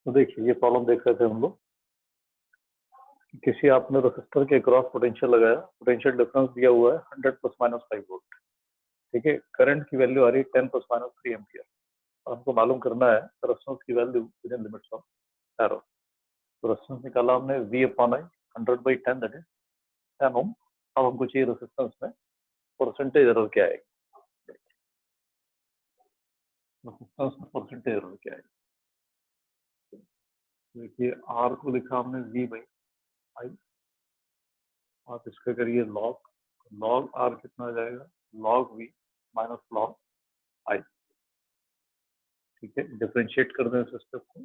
तो देखिए ये प्रॉब्लम देख रहे थे हम लोग कि किसी आपने रेसिस्टर के क्रॉस पोटेंशियल लगाया, पोटेंशियल डिफरेंस दिया हुआ है 100 प्लस माइनस 5 वोल्ट। ठीक है, करंट की वैल्यू आ रही है 10 प्लस माइनस 3 एम्पियर और हमको मालूम करना है रेजिस्टेंस की value with in limits of error. तो रेजिस्टेंस निकाला हमने V upon I 100/10 that is 10 ओम। अब हमको चाहिए रेजिस्टेंस में परसेंटेज एरर क्या आएगी, रेजिस्टेंस में परसेंटेज एरर क्या आएगी। देखिए R को लिखा हमने V/I, आप इसका करिए लॉग, लॉग R कितना आ जाएगा, log V minus log I। ठीक है, डिफरेंशिएट कर दें सिस्टम को,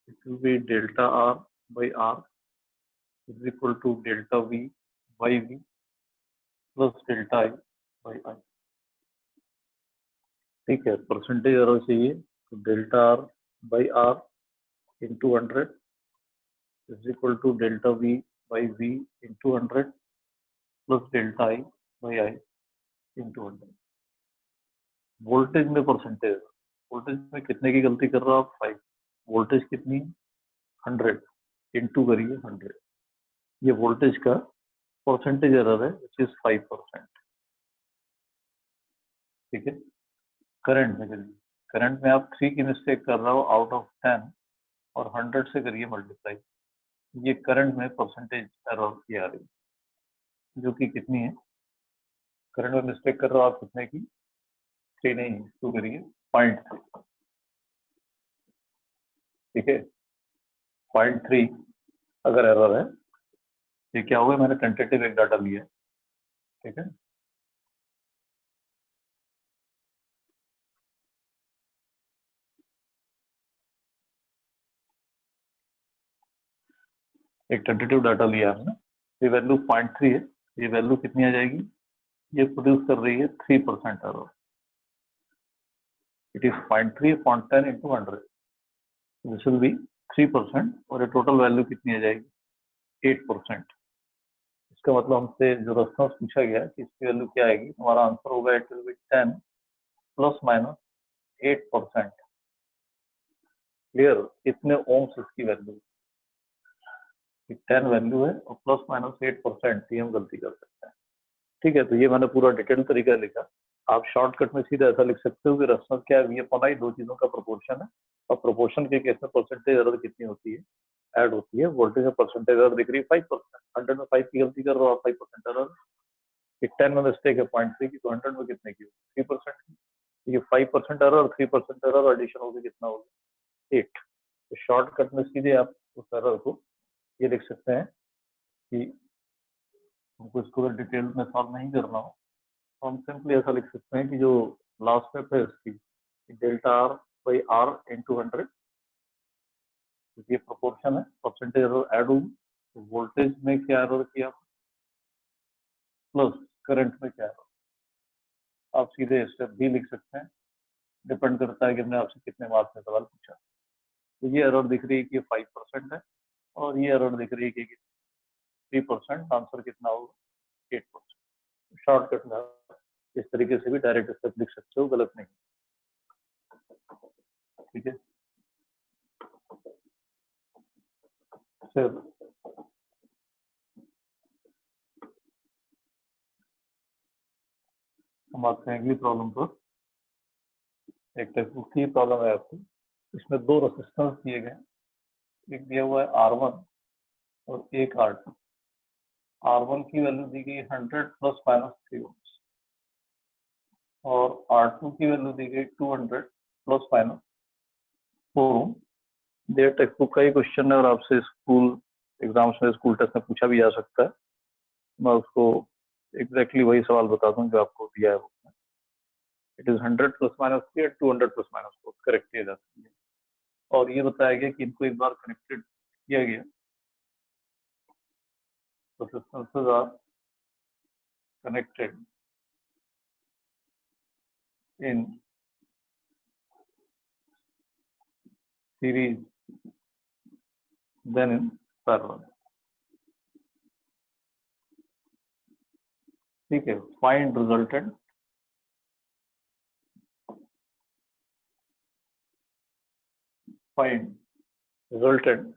it will be delta R/R is equal to delta V/V plus delta I/I। ठीक है, परसेंटेज एरर चाहिए तो delta R/R into 100 is equal to delta V/V into 100 plus delta I/I into 100। Voltage में percentage, voltage में कितने की गलती कर रहे हो आप, 5। वोल्टेज कितनी, 100 इंटू करिए 100, ये वोल्टेज का परसेंटेज एरर है विच इज 5%। ठीक है, करंट में करिए, करंट में आप 3 की मिस्टेक कर रहे हो आउट ऑफ 10 और 100 से करिए मल्टीप्लाई, ये करंट में परसेंटेज एरर की आ रही है जो कि कितनी है, करंट में मिस्टेक कर रहे हो आप कितने की, 3 नहीं, तो करिए 0.3। ठीक है, 0.3 अगर एरर है, ये क्या होगा, मैंने टेंटेटिव एक डाटा लिया है। ठीक है, एक टेंटेटिव डाटा लिया हमने, ये वैल्यू 0.3 है, ये वैल्यू कितनी आ जाएगी, ये प्रोड्यूस कर रही है 3% error. It is 0.3 upon 10 into 100, this will be 3% और ये टोटल वैल्यू कितनी आ जाएगी, 8%। इसका मतलब हमसे जो रेस्पॉन्स पूछा गया कि इसकी वैल्यू क्या आएगी, हमारा आंसर होगा it will B 10 plus minus 8%। Clear, इतने ओम्स इसकी वैल्यू, 10 वैल्यू है और प्लस माइनस 8%, ये हम गलती कर सकते हैं। ठीक है, तो ये मैंने पूरा डिटेल तरीका लिखा। आप शॉर्टकट में सीधा ऐसा लिख सकते हो कि रेस्पॉन्स क्या है, V अपॉन I दो चीजों का प्रोपोर्शन है और प्रोपोर्शन के केस में परसेंटेज एरर कितनी होती है, ऐड होती है। वोल्टेज में परसेंटेज एरर दिख रही है 5%, 100 में 5 की गलती कर रहे हो आप, 5% एरर। 10 में मिस्टेक है 0.3 की, तो 100 में कितने की होगी, 3% की। ये 5% एरर और 3% एरर एडिशन होगी, कितना होगा, 8। तो शॉर्टकट में सीधे आप उस एरर को ये लिख सकते हैं कि हमको इसको डिटेल में सॉल्व नहीं करना हो, तो हम सिंपली ऐसा लिख सकते हैं कि जो लास्ट स्टेप है इसकी, डेल्टा R/R इंटू 100, ये प्रोपोर्शन है, परसेंटेज एरर ऐड होगी, तो वोल्टेज में क्या एरर किया प्लस करंट में क्या एरर, आप सीधे स्टेप भी लिख सकते हैं, डिपेंड करता है कि हमने आपसे कितने मार्क्स में सवाल पूछा। तो ये एरर दिख रही है कि 5% है और ये एरर दिख रही है कि 3%, आंसर कितना होगा, 8%। शॉर्टकट में इस तरीके से भी डायरेक्ट स्टेप लिख सकते हो, गलत नहीं। ठीक है, फिर हम आते हैं अगली प्रॉब्लम पर। एक टेक्स्ट बुक की प्रॉब्लम है आपकी, इसमें दो रेसिस्टेंस दिए गए, एक दिया हुआ है R1 और एक R2। R1 की वैल्यू दी गई 100 प्लस माइनस 3 ओम्स और R2 की वैल्यू दी गई 200 प्लस माइनस 4 ओम। ये टेक्स्ट बुक का ही क्वेश्चन है और आपसे स्कूल एग्जाम्स में, स्कूल टेस्ट में पूछा भी जा सकता है। मैं उसको एग्जैक्टली वही सवाल बता दूं जो आपको दिया है। इट इज 100 प्लस माइनस 3 और 200 प्लस माइनस 4, करेक्ट किया जा सकती है। और ये बताया गया कि इनको एक बार कनेक्टेड किया गया, resistances are connected in series then in parallel. ठीक है, find resultant find resultant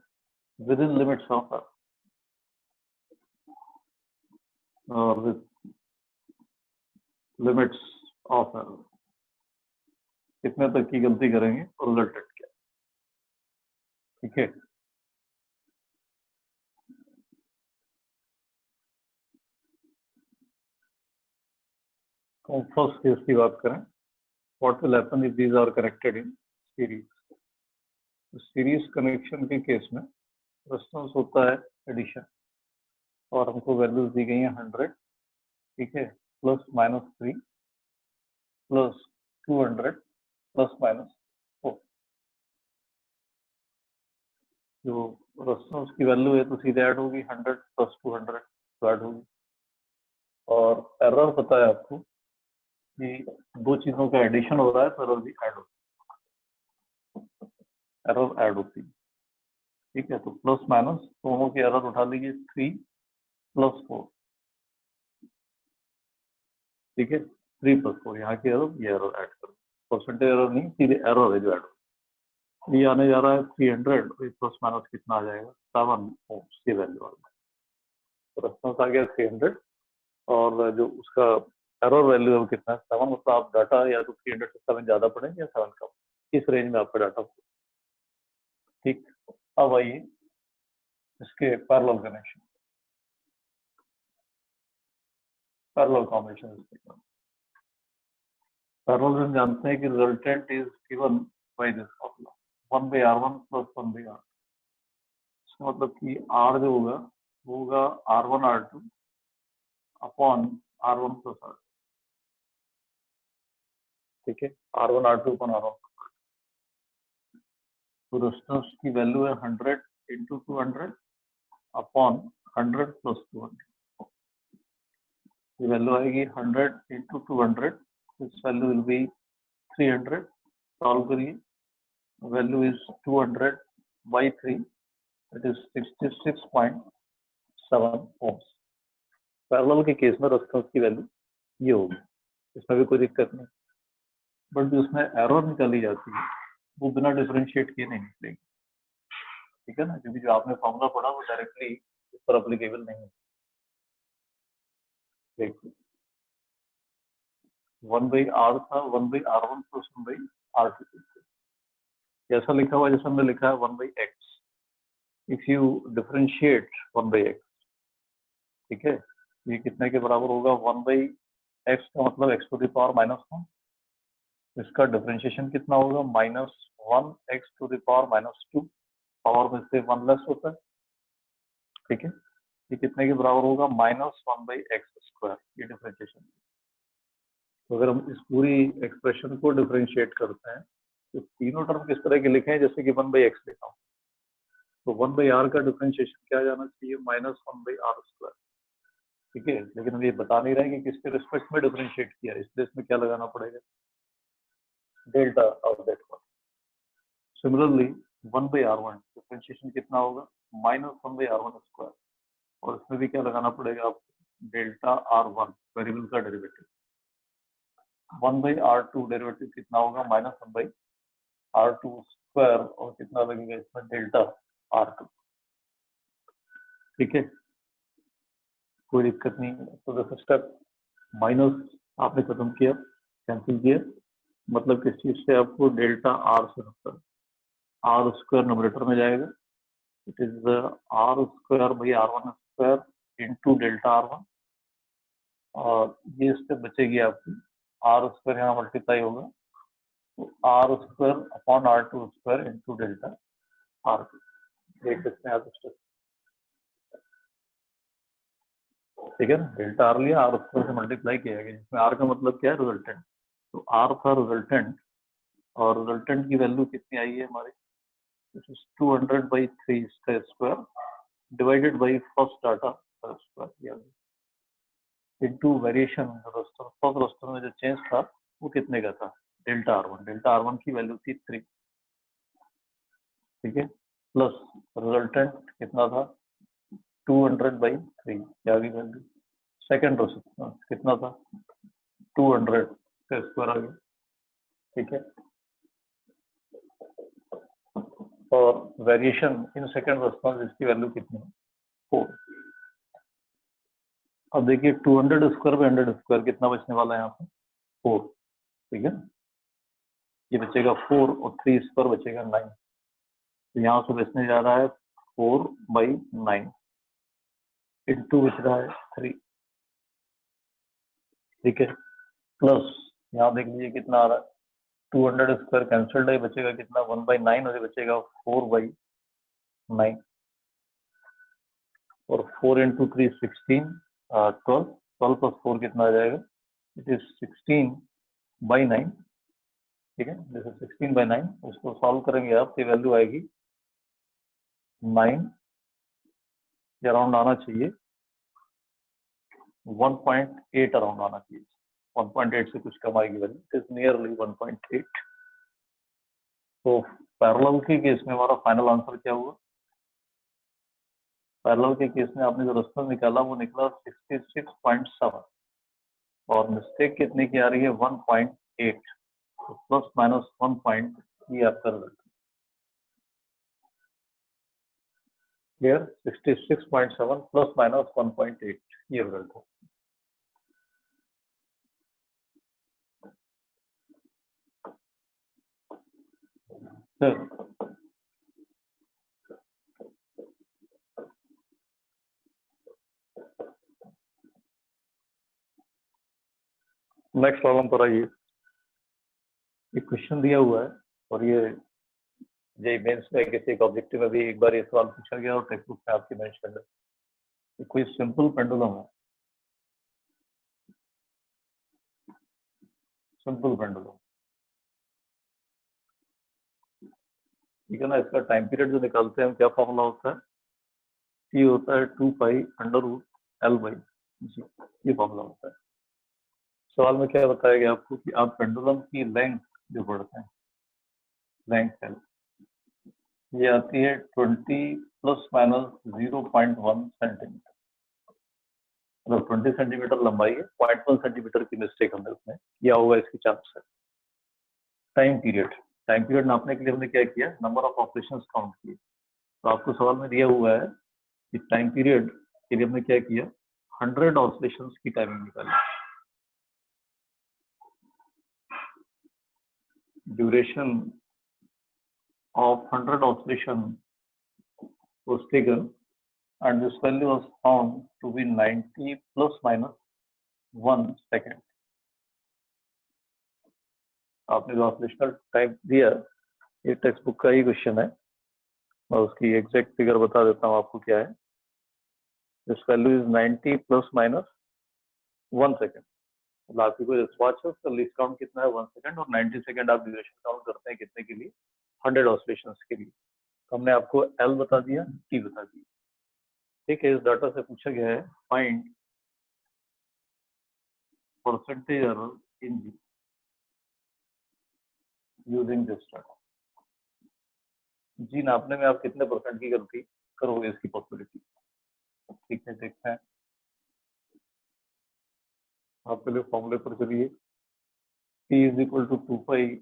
within limits of R or with limits of R, कितने तक की गलती करेंगे और रिजल्टेंट क्या, ठीक है। तो फर्स्ट केस की बात करें, what will happen if these are connected in series. Series connection के केस में रेजिस्टेंस होता है एडिशन, और हमको वैल्यूज दी गई हैं 100, ठीक है, plus minus 3 plus 200 plus minus 4। जो रेजिस्टेंस की वैल्यू है तो सीधे ऐड होगी, 100 प्लस 200 तो ऐड होगी। और एरर पता है आपको कि दो चीजों का एडिशन हो रहा है तो एरर भी ऐड होती है, ठीक है। तो प्लस माइनस दोनों की एरर उठा लीजिए, 3 प्लस 4, ठीक है, 3 प्लस 4, यहाँ की एरर, ये एरर ऐड करो, परसेंटेज एरर नहीं, सीधे एरर है जो ऐड हो। ये आने जा रहा है 300, प्लस माइनस कितना आ जाएगा, 7 ओम्स की वैल्यू आ जाएगा। तो रेस्पॉन्स आ गया 300, और जो उसका एरर वैल्यू है कितना है, 7। मतलब आप डाटा या तो 300 से 7 ज्यादा पढ़ेंगे या 7 कम, इस रेंज में आपका डाटा, ठीक। अब आइए इसके parallel connection, parallel combination. Parallel हम जानते हैं कि resultant is given by this formula, 1/R1 plus 1/R। इसका मतलब कि R जो होगा वो होगा R1 R2 upon R1 plus R, ठीक है, R1 R2 अपॉन R1। तो रेजिस्टेंस की वैल्यू है 100 इंटू 200 अपॉन 100 प्लस 200। ये वैल्यू आएगी 100 into 200, this value will be 300। Solve करिए, value is 200 by 3, it is 66.7 ohms. Parallel के केस में रेजिस्टेंस की वैल्यू ये होगी, इसमें भी कोई दिक्कत नहीं। बट जो उसमें एरर निकाली जाती है वो बिना डिफरेंशिएट किए नहीं निकलेगी, ठीक है ना, क्योंकि जो आपने फॉर्मूला पढ़ा वो डायरेक्टली इस पर अप्लीकेबल नहीं है। देखिए 1/R था 1/R1 प्लस 1/R2, ऐसा लिखा हुआ जैसे हमने लिखा है 1/X। If you differentiate 1/X, ठीक है, ये कितने के बराबर होगा, 1/X का मतलब x टू द पावर -1। इसका डिफरेंशिएशन कितना होगा, -1x to the power -2, power में से 1 लेस होता है, ठीक है। ये कितने के बराबर होगा, -1/x², ये डिफरेंशिएशन। तो अगर हम इस पूरी एक्सप्रेशन को डिफरेंशिएट करते हैं तो तीनों टर्म किस तरह के लिखे हैं, जैसे कि 1/x लिखा हूँ, तो 1/R का डिफरेंशिएशन क्या जाना चाहिए, -1/R², ठीक है। लेकिन हम ये बता नहीं रहे कि किसके रिस्पेक्ट में डिफरेंशिएट किया, इसलिए इसमें क्या लगाना पड़ेगा, delta of that one. Similarly 1/R1 differentiation कितना होगा, -1/R1², और इसमें भी क्या लगाना पड़ेगा आपको, डेल्टा R1 वेरिएबल का डेरिवेटिव। 1/R2 डेरिवेटिव कितना होगा, -1/R2², और कितना लगेगा इसमें, डेल्टा R2, ठीक है, कोई दिक्कत नहीं है। तो दिस स्टेप माइनस आपने खत्म किया, कैंसिल किया, मतलब किस चीज से, आपको डेल्टा R से मतलब R² न्यूमरेटर में जाएगा, it is R²/R1² into delta R1, और ये स्टेप बचेगी आपकी, R² यहाँ मल्टीप्लाई होगा तो R² upon R2² into delta R2, देख सकते हैं आप स्टेप, ठीक है ना। डेल्टा R लिया, R² से मल्टीप्लाई किया गया, जिसमें R का मतलब क्या है, रिजल्टेंट। तो R था रिजल्टेंट, और रिजल्टेंट की वैल्यू कितनी आई है हमारी, 200/3 इसका square divided by first data square into variation resistance. First resistance में जो चेंज था वो कितने का था, डेल्टा R1। डेल्टा R1 की वैल्यू थी 3, ठीक है, प्लस रिजल्टेंट कितना था, 200/3, क्या आ गई वैल्यू। सेकेंड रेजिस्टेंस कितना था, 200 का स्क्वायर आ गया, ठीक है। और वेरिएशन इन सेकंड रेस्पॉन्स इसकी वैल्यू कितनी है 4। अब देखिए 200 स्क्वायर पे 100 स्क्वायर कितना बचने वाला है यहाँ पे 4, ठीक है। ये बचेगा 4 और 3 स्क्वायर बचेगा 9, तो यहाँ से बचने जा रहा है 4/9 इंटू बच रहा है 3, ठीक है। प्लस यहाँ देख लीजिए कितना आ रहा है 200 स्क्वायर कैंसल्ड है, बचेगा कितना 1/9 और ये बचेगा 4/9 और 4 इंटू 3 16 12 12 प्लस 4 कितना आ जाएगा, इट इज 16/9, ठीक है। जैसे 16/9 उसको सॉल्व करेंगे आप, ये वैल्यू आएगी 9 के अराउंड आना चाहिए, 1.8 अराउंड आना चाहिए, 1.8 से कुछ कम आएगी वैल्यू, इट इज नियरली 1.8। तो पैरेलल के केस में हमारा फाइनल आंसर क्या हुआ, पैरेलल के केस में आपने जो रेस्पॉन्स निकाला वो निकला 66.7 और मिस्टेक कितनी की आ रही है 1.8, तो प्लस माइनस 1 पॉइंट ये आपका रिजल्ट क्लियर, 66.7 प्लस माइनस 1.8 ये रिजल्ट है। नेक्स्ट प्रॉब्लम पर आइए। एक क्वेश्चन दिया हुआ है और ये जेईई मेंस में किसी एक ऑब्जेक्टिव में भी एक बार ये सवाल पूछा गया और टेक्स्ट बुक में आपकी मेंशन है। कोई सिंपल पेंडुलम है, सिंपल पेंडुलम, ठीक है ना। इसका टाइम पीरियड जो निकालते हैं हम क्या फॉर्मूला होता है, ये होता है 2π√L/g, ये फॉर्मूला होता है। सवाल में क्या बताया गया आपको कि आप पेंडुलम की लेंथ जो पढ़ते हैं, लेंथ L, ये आती है 20 ± 0.1 सेंटीमीटर, मतलब 20 सेंटीमीटर लंबाई है, 0.1 सेंटीमीटर की मिस्टेक हमने उसमें किया होगा, इसकी चांस है। टाइम पीरियड नापने के लिए हमने क्या किया, नंबर ऑफ ऑपरेशंस काउंट किए। तो आपको सवाल में दिया हुआ है कि टाइम पीरियड के लिए हमने क्या किया, 100 ऑसिलेशंस की टाइमिंग निकाली। Duration of 100 oscillation was taken and this value was found to be 90 ± 1 second. आपने जो ऑसिलेशनल टाइम दिया ये टेक्स्ट बुक का ही क्वेश्चन है, मैं उसकी एग्जैक्ट फिगर बता देता हूँ आपको क्या है। दिस वैल्यू इज 90 ± 1 सेकेंड, मतलब आपकी कोई वॉच है उसका लीस्ट काउंट कितना है 1 सेकेंड और 90 सेकेंड आप ड्यूरेशन काउंट करते हैं कितने के लिए, 100 ऑसिलेशंस के लिए। तो हमने आपको L बता दिया, T बता दिया, ठीक है। इस डाटा से पूछा गया है find percentage error in G using this data. G नापने में आप कितने परसेंट की गलती करोगे इसकी पॉसिबिलिटी, ठीक है। देखते हैं, आप पहले फॉर्मूले पर चलिए, P = 2π√L/g।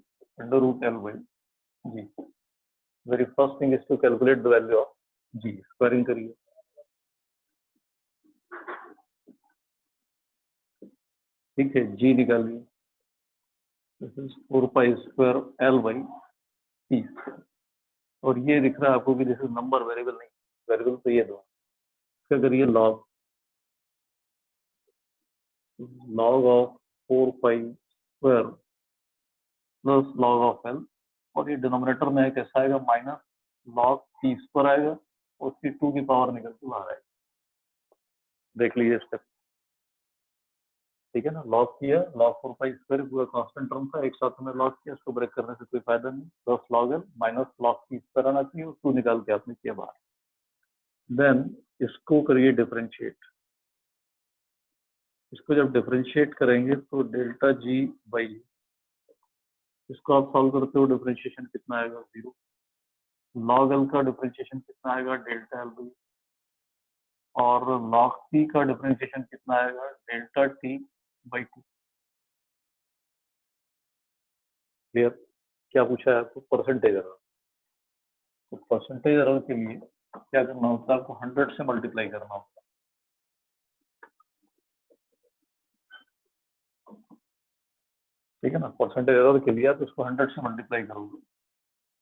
Very first thing is to calculate the value of G, squaring करिए, ठीक है। G निकालिए, दिस इज 4π² और ये दिख रहा है आपको कि दिस इज नंबर, वेरिएबल नहीं, वेरिएबल तो ये दो। इसका करिए log of 4π² plus log of L, और ये डिनोमिनेटर में कैसा आएगा माइनस log T² आएगा, उसकी 2 की पावर निकल के बाहर आएगा। देख लीजिए स्टेप, ठीक है ना। लॉग किया, log 4π² पूरा कांस्टेंट टर्म था, एक साथ में लॉग किया, इसको ब्रेक करने से कोई फायदा नहीं, plus log L minus log T² आना चाहिए और 2 निकाल के आपने किया बाहर। देन इसको करिए डिफरेंशिएट, इसको जब डिफरेंशिएट करेंगे तो डेल्टा G/, इसको आप सॉल्व करते हो डिफरेंशिएशन कितना आएगा 0, log L का डिफरेंशिएशन कितना आएगा डेल्टा L/, और log T का डिफरेंशिएशन कितना आएगा डेल्टा T/2। क्लियर, क्या पूछा है आपको, परसेंटेज एरर। तो परसेंटेज एरर के लिए क्या करना होता है, आपको 100 से मल्टीप्लाई करना होता है। ठीक है ना, परसेंटेज एरर के लिए आप इसको 100 से मल्टीप्लाई करोगे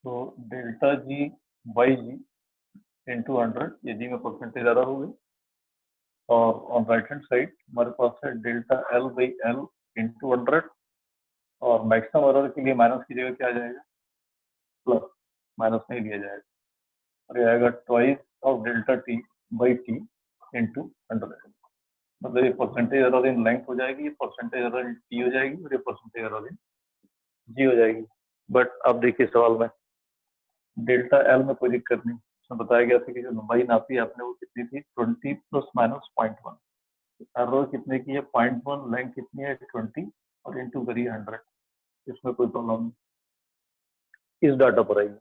तो delta G by G into 100, ये जी में परसेंटेज एरर हो गई। और ऑन राइट हैंड साइड हमारे पास है delta L by L into 100, और मैक्सिमम एरर के लिए माइनस की जगह क्या आ जाएगा, प्लस, माइनस नहीं लिया जाएगा, और ये आएगा twice of delta T by T into 100। मतलब ये परसेंटेज एरर इन लेंथ हो जाएगी, ये परसेंटेज एरर इन टी हो जाएगी, और ये परसेंटेज एरर इन जी हो जाएगी। बट अब देखिए सवाल में डेल्टा एल में कोई दिक्कत नहीं, उसमें बताया गया था कि जो लंबाई नापी है आपने वो कितनी थी, 20 प्लस माइनस 0.1। एरर कितने की है, 0.1, लेंथ कितनी है 20, और इंटू करिए 100। इसमें कोई प्रॉब्लम नहीं। इस डाटा पर आइए,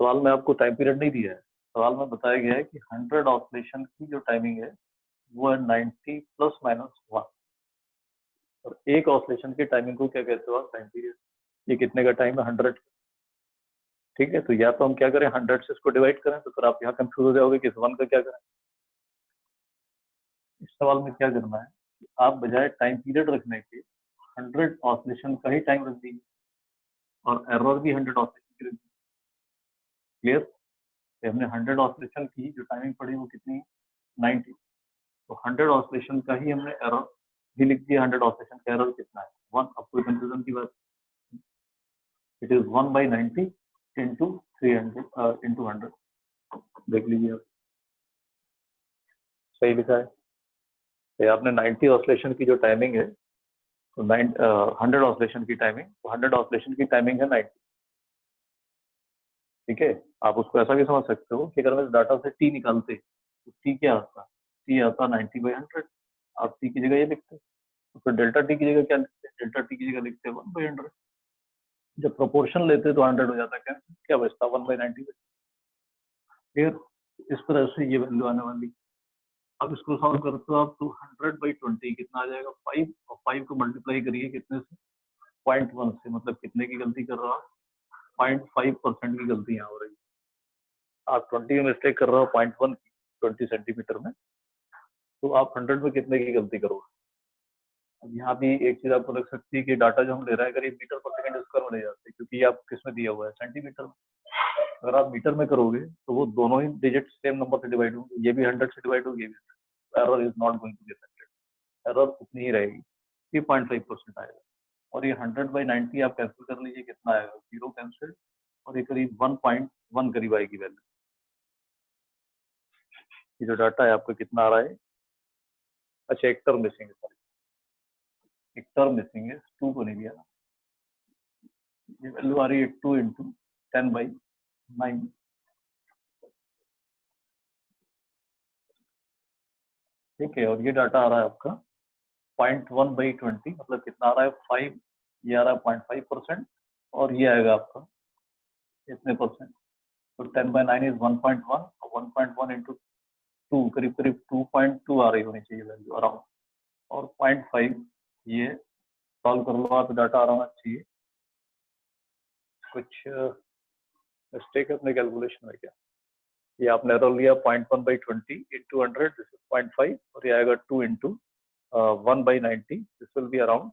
सवाल में आपको टाइम पीरियड नहीं दिया है, सवाल में बताया गया है कि 100 ऑसिलेशन की जो टाइमिंग है वो है 90 प्लस माइनस 1, और एक ऑसिलेशन की टाइमिंग को क्या कहते हो आप, टाइम पीरियड। ये कितने का टाइम है, 100। ठीक है, तो या तो हम क्या करें, 100 से इसको डिवाइड करें, तो फिर आप यहाँ कंफ्यूज हो जाओगे कि इस 1 का क्या करें। इस सवाल में क्या करना है कि आप बजाय टाइम पीरियड रखने के 100 ऑसिलेशन का ही टाइम रख दीजिए, और एरर भी 100 ऑसिलेशन की रख दीजिए। क्लियर। हमने 100 ऑसिलेशन की जो टाइमिंग पड़ी वो कितनी, 90, तो 100 ऑसिलेशन का ही हमने एरर भी लिख दिया। 100 ऑसिलेशन का एरर कितना है, 1। अब कोई कंफ्यूजन की बात, इट इज 1/90 इंटू 300 इंटू 100। देख लीजिए आप, सही लिखा है। तो आपने 90 ऑसिलेशन की जो टाइमिंग है, तो 100 ऑसिलेशन की टाइमिंग, तो 100 ऑसिलेशन की टाइमिंग है 90। ठीक है, आप उसको ऐसा भी समझ सकते हो कि अगर हम इस डाटा से टी निकालते तो टी क्या आता, टी आता 90/100। आप टी की जगह ये लिखते, तो फिर डेल्टा टी की जगह क्या लिखते हैं, डेल्टा टी की जगह लिखते हैं 1/100। जब प्रोपोर्शन लेते तो 100 हो जाता है, क्या बचता 1/90। फिर इस तरह से ये वैल्यू आने वाली। अब इसको सॉल्व करते हो आप, तो 100/20 कितना आ जाएगा, 5, और 5 को मल्टीप्लाई करिए कितने से, 0.1 से। मतलब कितने की गलती कर रहा हो, 0.5% की गलती यहाँ हो रही है। आप 20 में मिस्टेक कर रहे हो, 0.1 की 20 सेंटीमीटर में, तो आप 100 में कितने की गलती करोगे। अब यहाँ भी एक चीज आपको लग सकती है कि डाटा जो हम ले रहे हैं, अगर ये मीटर पर सेकंड स्क्वायर में ले जाते हैं, क्योंकि ये आप किस में दिया हुआ है, सेंटीमीटर में। अगर आप मीटर में करोगे तो वो दोनों ही डिजिट सेम नंबर से डिवाइड होंगे, ये भी 100 से डिवाइड होगी, ये भी 100। Error is not going to be affected, error उतनी ही रहेगी, ये 0.5% आएगा। और ये 100/90 आप कैंसिल कर लीजिए, कितना आएगा, 0 कैंसिल, और ये करीब 1.1 करीब आएगी वैल्यू। ये जो डाटा है आपका कितना आ रहा है, अच्छा एक टर्म मिसिंग है, सॉरी एक टर्म मिसिंग है, 2 को नहीं लिया। ये वैल्यू आ रही है 2 इंटू 10/9। ठीक है, और ये डाटा आ रहा है आपका 0.1/20, मतलब कितना आ रहा है, 5। ये आ रहा है 0.5%, और ये आएगा आपका इतने परसेंट। तो 10/9 इज 1.1, और 1.1 इंटू 2 करीब करीब 2.2 आ रही होनी चाहिए वैल्यू अराउंड, और 0.5 ये सॉल्व कर लो आप, डाटा आ रहा होना चाहिए। कुछ मिस्टेक है अपने कैलकुलेशन में क्या, ये आपने एरर लिया 0.1/20 इंटू 100, दिस इज 0.5, और ये आएगा 2 into 1/90, this will be around,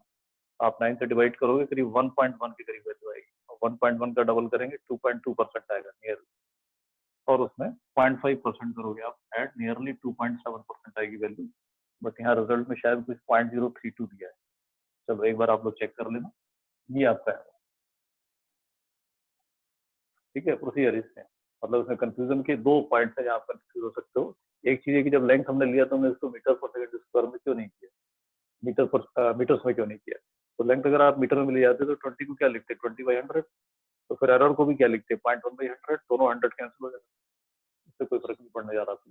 आप 9 से डिवाइड करोगे करीब 1.1 के करीब वैल्यू आएगी, और 1.1 का डबल करेंगे 2.2% आएगा नियर, और उसमें 0.5% करोगे आप ऐड, नियरली 2.7% आएगी वैल्यू। बट यहाँ रिजल्ट में शायद कुछ 0.032 दिया है। चलो एक बार आप लोग चेक कर लेना, ये आपका है। ठीक है, प्रोसीजर इसमें मतलब इसमें कंफ्यूजन के 2 पॉइंट्स है जहाँ पर कंफ्यूज हो सकते हो। एक चीज है कि जब लेंथ हमने लिया तो हमने इसको मीटर पर सेकंड स्क्वायर में क्यों नहीं किया, मीटर्स में क्यों नहीं किया। तो लेंथ अगर आप मीटर में ले जाते तो 20 को क्या लिखते, 20/100। तो फिर एरर को भी क्या लिखते, 0.1/100, दोनों 100 कैंसिल हो जाते, इससे कोई फर्क नहीं पड़ने जा रहा था।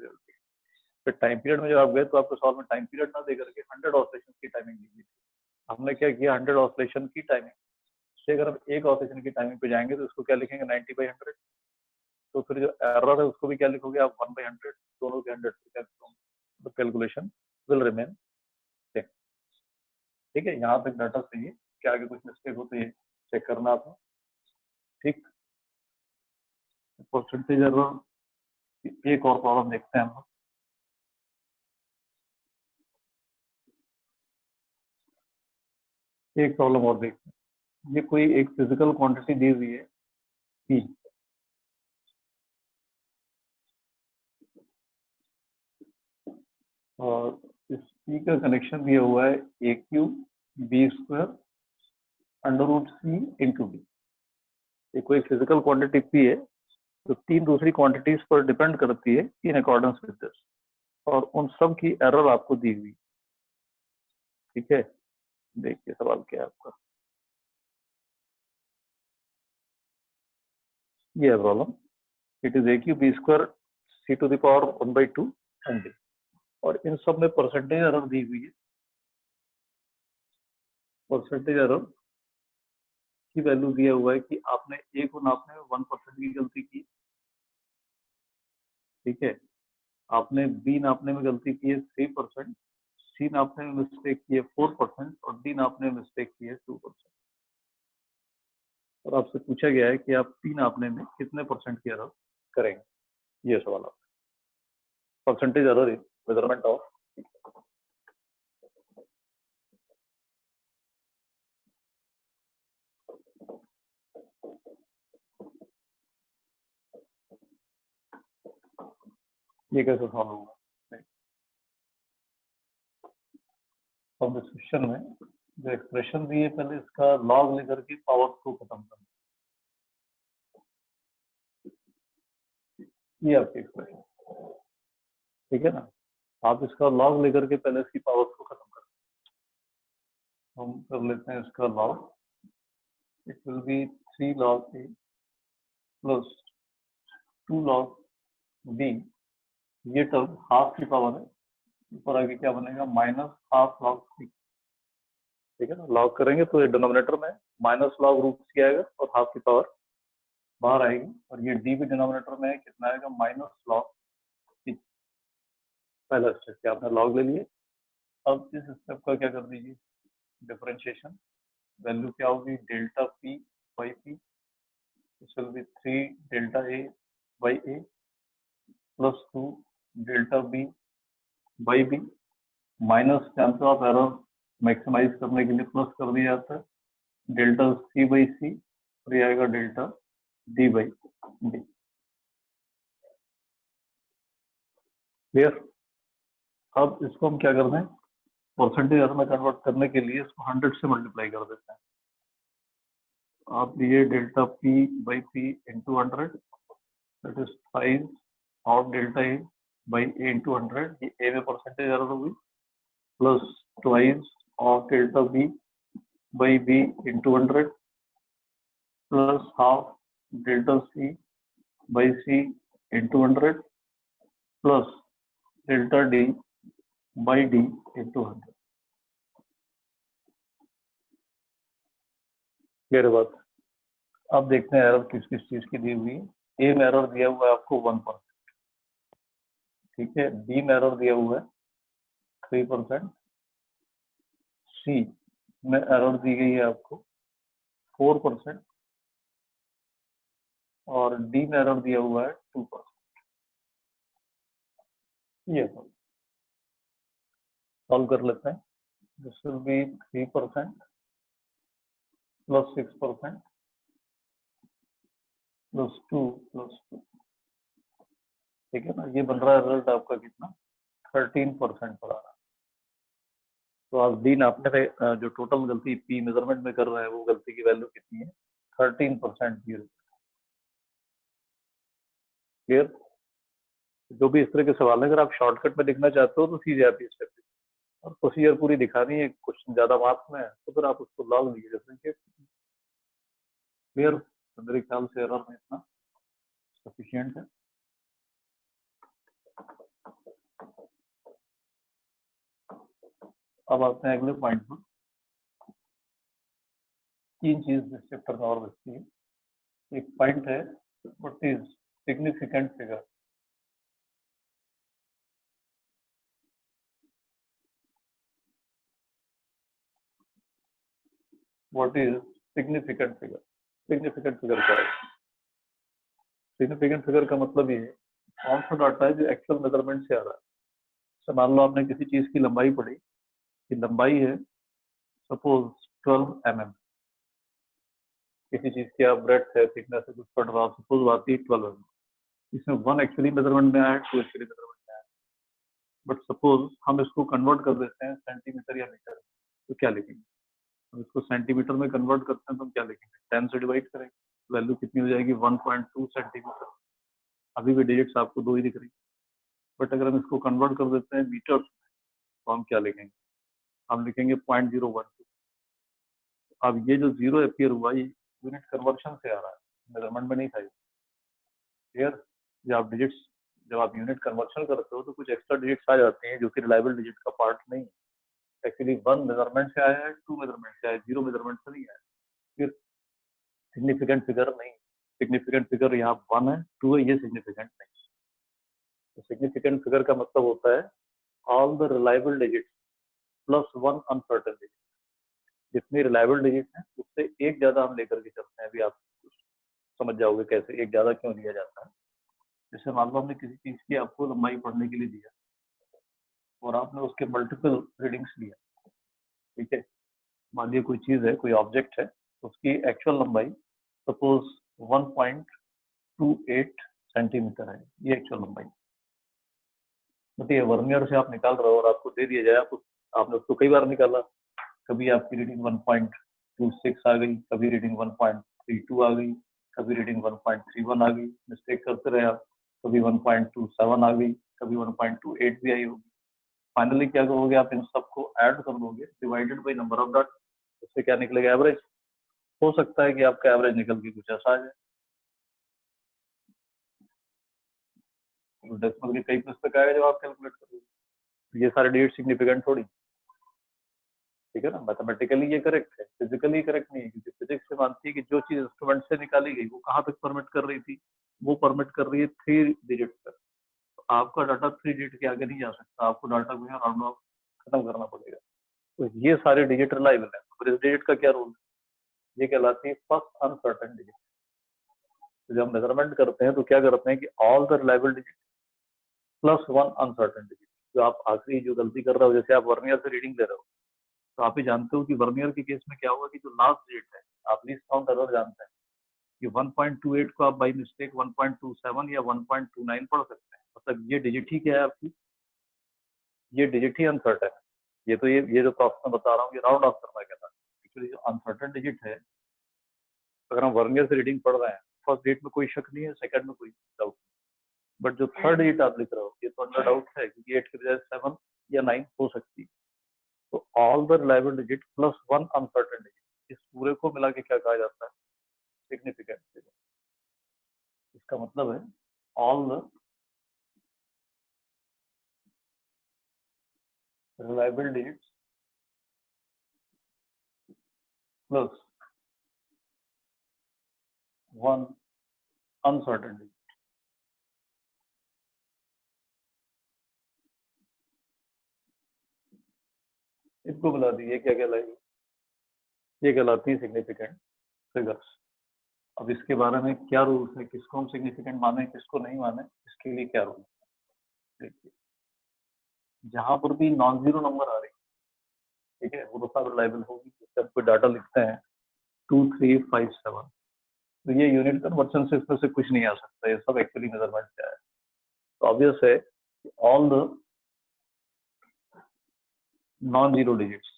फिर टाइम पीरियड में जब आप गए तो आपको सॉल्व में टाइम पीरियड ना देकर के 100 ऑसिलेशन की टाइमिंग दी थी। हमने क्या किया, 100 ऑसिलेशन की टाइमिंग से अगर हम एक ऑसिलेशन की टाइमिंग पे जाएंगे तो उसको क्या लिखेंगे, 90/100। तो फिर जो एरर है उसको भी क्या लिखोगे आप, 1/100, दोनों के 100 से कैंसिल होंगे, तो कैलकुलेशन विल रिमेन सेम। ठीक है, यहाँ तक डाटा सही है, क्या आगे कुछ मिस्टेक हो तो ये चेक करना आपने। ठीक। परसेंटेज एरर एक और प्रॉब्लम देखते हैं हम। एक प्रॉब्लम और देखते हैं। ये कोई एक फिजिकल क्वांटिटी दी हुई है पी, और इस पी का कनेक्शन दिया हुआ है A Q B square under root C into D. ये कोई फिजिकल क्वांटिटी पी है जो तीन दूसरी क्वांटिटीज पर डिपेंड करती है इन अकॉर्डेंस विद दिस, और उन सब की एरर आपको दी हुई। ठीक है, देखिए सवाल क्या है आपका। ये है problem. It is a Q B square C to the power 1/2 and D, और इन सब में परसेंटेज एरर दी हुई है। परसेंटेज एरर की वैल्यू दिया हुआ है कि आपने ए को नापने में 1% की गलती की। ठीक है, आपने बी नापने में गलती की है 3%, सी नापने में मिस्टेक की है 4%, और डी नापने में मिस्टेक की है 2%। और आपसे पूछा गया है कि आप पी नापने में कितने परसेंट की एरर करेंगे। ये सवाल आपका। Percentage error is measurement of ये कैसे सॉल्व होगा। अब इस क्वेश्चन में जो एक्सप्रेशन दी है, पहले इसका लॉग लेकर के पावर को खत्म करना। ये आपकी एक्सप्रेशन, ठीक है ना। आप इसका लॉग लेकर के पहले इसकी पावर को खत्म कर, हम कर लेते हैं इसका log. It will be 3 log a plus 2 log b। ये टर्म हाफ की पावर है, ऊपर आगे क्या बनेगा माइनस हाफ log c। ठीक है ना, लॉग करेंगे तो ये डिनोमिनेटर में माइनस log रूट सी आएगा और हाफ की पावर बाहर आएगी, और ये डी भी डिनोमिनेटर में है, कितना आएगा माइनस log c। पहला स्टेप आपने लॉग ले लिए। अब इस स्टेप का क्या कर दीजिए, डिफरेंशिएशन। वैल्यू क्या होगी, delta P by P, this will be 3 delta A by A plus 2 delta B by B, minus chance of error maximize करने के लिए प्लस कर दिया जाता है, डेल्टा सी बाई सी, और ये आएगा delta D by D. Clear. अब इसको हम क्या कर दें, परसेंटेज एरर में कन्वर्ट करने के लिए इसको 100 से मल्टीप्लाई कर देते हैं। आप ये delta P by P into 100, that is 5 of delta A by A into 100, ये ए में परसेंटेज एरर होगी, plus twice of delta B by B into 100, plus half delta C by C into 100, plus delta D by D into 100। Clear बात। अब देखते हैं error किस किस चीज की दी हुई है। ए में एरर दिया हुआ है आपको 1%, ठीक है। बी में एरर दिया हुआ है 3%, सी में एरर दी गई है आपको 4%, और डी में एरर दिया हुआ है 2%। ये सॉल्व कर लेते हैं। This will be 3% plus 6% plus 2 plus 2। ठीक है ना, ये बन रहा है रिजल्ट आपका कितना, 13% पर आ रहा है। तो आप डी नापने में जो टोटल गलती पी मेजरमेंट में कर रहे हैं, वो गलती की वैल्यू कितनी है, 13%। क्लियर। जो भी इस तरह के सवाल है, अगर आप शॉर्टकट में लिखना चाहते हो तो सीधे आप इस स्टेप, और प्रोसीजर पूरी दिखानी है, क्वेश्चन ज्यादा मार्क्स में है तो फिर आप उसको लॉग लीजिए डिफरेंशिएट। क्लियर। तो मेरे ख्याल से एरर में इतना सफिशिएंट है। अब आते हैं अगले पॉइंट पर। तीन चीज इस चैप्टर में और बचती है। एक पॉइंट है what is significant figure. What is significant figure. Significant figure क्या है। सिग्निफिकेंट फिगर का मतलब ये है कौन सा डाटा है जो एक्चुअल मेजरमेंट से आ रहा है। तो मान लो आपने किसी चीज की लंबाई पढ़ी कि लंबाई है सपोज 12 mm, किसी चीज की आप ब्रेड्थ है थिकनेस है कुछ पढ़ रहा हो, सपोज आती है 12 mm, इसमें 1 एक्चुअली मेजरमेंट में आया है, 2 एक्चुअली मेजरमेंट में आया है, बट सपोज हम इसको कन्वर्ट कर देते हैं सेंटीमीटर या मीटर, तो क्या लिखेंगे? हम इसको सेंटीमीटर में कन्वर्ट करते हैं तो हम क्या लिखेंगे? 10 से डिवाइड करेंगे, वैल्यू कितनी हो जाएगी? 1.2 सेंटीमीटर। अभी भी डिजिट्स आपको 2 ही दिख रही, बट अगर हम इसको कन्वर्ट कर देते हैं मीटर तो हम क्या लिखेंगे? हम लिखेंगे 0.012। अब ये जो जीरो अपीयर हुआ ये यूनिट कन्वर्शन से आ रहा है, मेजरमेंट में नहीं था। क्लियर? जब आप यूनिट कन्वर्शन करते हो तो कुछ एक्स्ट्रा डिजिट्स आ जाते हैं जो कि रिलायबल डिजिट का पार्ट नहीं है। एक्चुअली 1 मेजरमेंट से आया है, 2 मेजरमेंट से आया है, 0 मेजरमेंट से नहीं आया। फिर सिग्निफिकेंट फिगर नहीं, सिग्निफिकेंट फिगर यहाँ 1 है, 2 है, ये सिग्निफिकेंट नहीं। तो सिग्निफिकेंट फिगर का मतलब होता है all the reliable digits plus 1 uncertain digit. जितनी रिलायबल डिजिट है उससे एक ज्यादा हम लेकर के चलते हैं। अभी आप समझ जाओगे कैसे एक ज्यादा क्यों लिया जाता है। जैसे मान लो हमने किसी चीज की आपको लंबाई पढ़ने के लिए दिया और आपने उसके मल्टीपल रीडिंग्स लिया, ठीक है? मान लीजिए कोई चीज है, कोई ऑब्जेक्ट है, उसकी एक्चुअल लंबाई सपोज 1.28 सेंटीमीटर है, ये एक्चुअल लंबाई। बट ये वर्नियर से आप निकाल रहे हो और आपको दे दिया जाए, आपने उसको कई बार निकाला, कभी आपकी रीडिंग 1.26 आ गई, कभी रीडिंग 1.32 आ गई, कभी रीडिंग 1.31 आ गई, मिस्टेक करते रहे आप, कभी 1.27 आ गई, कभी 1.28 भी आई होगी। फाइनली क्या करोगे? आप इन सबको ऐड कर दोगे divided by number of dot, उससे क्या निकलेगा? एवरेज। हो सकता है कि आपका एवरेज निकल के कुछ ऐसा आ जाए। तो डेसिमल के कई पुस्तक आएगा जब आप कैलकुलेट करोगे। ये सारे डिजिट सिग्निफिकेंट थोड़ी, ठीक है ना? मैथमेटिकली ये करेक्ट है, फिजिकली करेक्ट नहीं है, क्योंकि फिजिक्स से मानती है कि जो चीज इंस्ट्रूमेंट से निकाली गई वो कहाँ तक परमिट कर रही थी? वो परमिट कर रही है 3 डिजिट तक। तो आपका डाटा 3 डिजिट के आगे नहीं जा सकता, आपको डाटा को यहाँ राउंड ऑफ खत्म करना पड़ेगा। तो ये सारे डिजिट रिलायबल है। तो इस डिजिट का क्या रूल? ये कहलाती है फर्स्ट अनसर्टेन डिजिट। तो जब मेजरमेंट करते हैं तो क्या करते हैं कि all the reliable digit plus 1 uncertain digit. जो आप आखिरी जो गलती कर रहे हो, जैसे आप वर्नियर से रीडिंग ले रहे हो, तो आप ही जानते हो कि वर्नियर के केस में क्या होगा कि जो लास्ट डिजिट है, आप लीस्ट काउंट एरर जानते हैं कि 1.28 को आप बाई मिस्टेक 1.27 या 1.29 पढ़ सकते हैं। मतलब ये डिजिट ही क्या है आपकी? ये डिजिट ही अनसर्टेन है। ये जो प्रोसेस मैं बता रहा हूँ ये राउंड ऑफ करना कहता है। एक्चुअली जो अनसर्टेन डिजिट है, अगर हम वर्नियर से रीडिंग पढ़ रहे हैं, फर्स्ट डिजिट में कोई शक नहीं है, सेकंड में कोई डाउट, बट जो थर्ड डिजिट आप लिख रहे हो ये तो अंडर डाउट है, क्योंकि 8 की बजाय 7 या 9 हो सकती है। तो all the reliable digit plus 1 uncertain digit, इस पूरे को मिला के क्या कहा जाता है? Significant figure. इसका मतलब है all the reliable digits plus 1 uncertain digit. इसको बुला दी, ये क्या कहलाएगी? ये कहलाती है सिग्निफिकेंट फिगर्स। अब इसके बारे में क्या रूल्स है, किसको हम सिग्निफिकेंट माने किसको नहीं माने, इसके लिए क्या रूल? देखिए, जहां पर भी नॉन जीरो नंबर आ रही है, ठीक है, वो तो सब रिलायबल होगी। जैसे हम कोई डाटा लिखते हैं 2357, तो ये यूनिट कन्वर्शन से इसमें से कुछ नहीं आ सकता, ये सब एक्चुअली मेजरमेंट क्या है। तो ऑब्वियस है कि all the non zero digits